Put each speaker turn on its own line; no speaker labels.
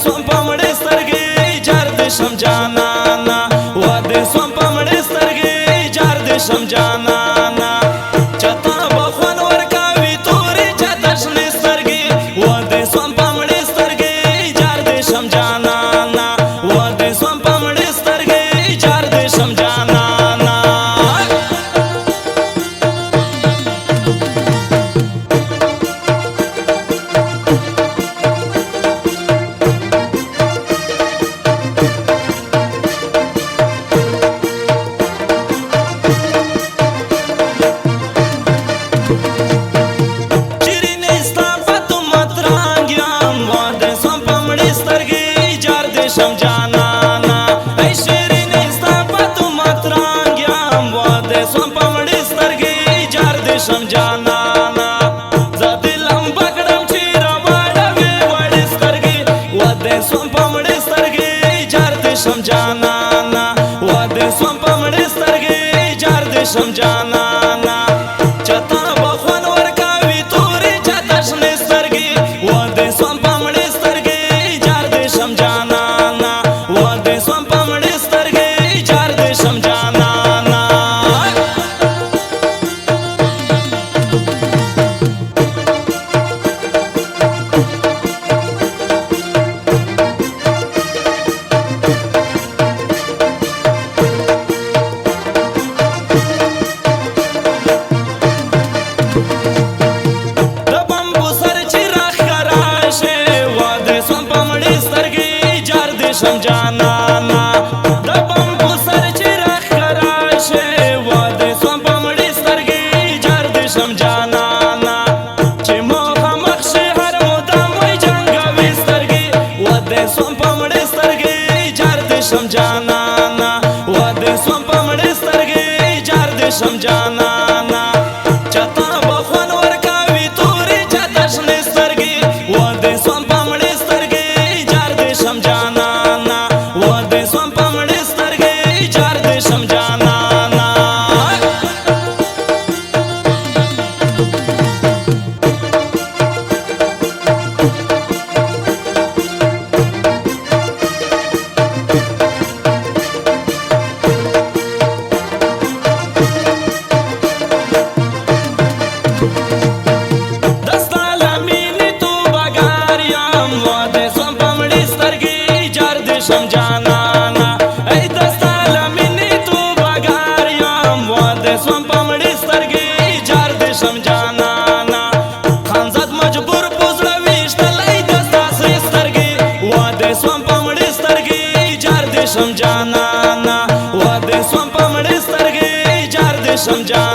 سوم پمړې سترګې جار دې شم جانانا واده سوم پمړې سترګې جار دې شم جانانا چتا بخون ورکاوي تورې چتا شنې سترګې واده سوم پمړې سترګې جار دې شم جانانا واده سوم پمړې سترګې جار دې شم جانانا شم جانانا ای شیرینې ستا په تو مترنګ یم واده سوم پمړې سترګې جار دې شم جانانا زه دې لمبه کړم چې راواړوې وړې سترګې واده سوم پمړې سترګې جار دې شم جانانا واده سوم پمړې سترګې جار دې شم جانانا چتا بخون ورکاوي تورې چتا شنې سترګې واده سوم پمړې سترګې جار دې شم جانانا شم جانانا د بمبو سر چې راښکاره شي واده سوم پمړې سترګې جار دې شم جانانا چې مخامخ شي هر مدام وای جنګوي سترګې واده سوم پمړې سترګې جار دې شم جانانا واده سوم پمړې سترګې جار دې شم جانانا چتا بخون ورکاوي تورې چتا شنې سترګې واده سوم پمړې سترګې جار دې شم جانانا شم جانانا ای دستا لمینې تو بګار یم واده سوم پمړې سترګې جار دې شم جانانا خانزاد مجبور پوزړه ویشتل ای دستا سرې سترګې واده سوم پمړې سترګې جار دې شم جانانا واده سوم پمړې سترګې جار دې شم جانانا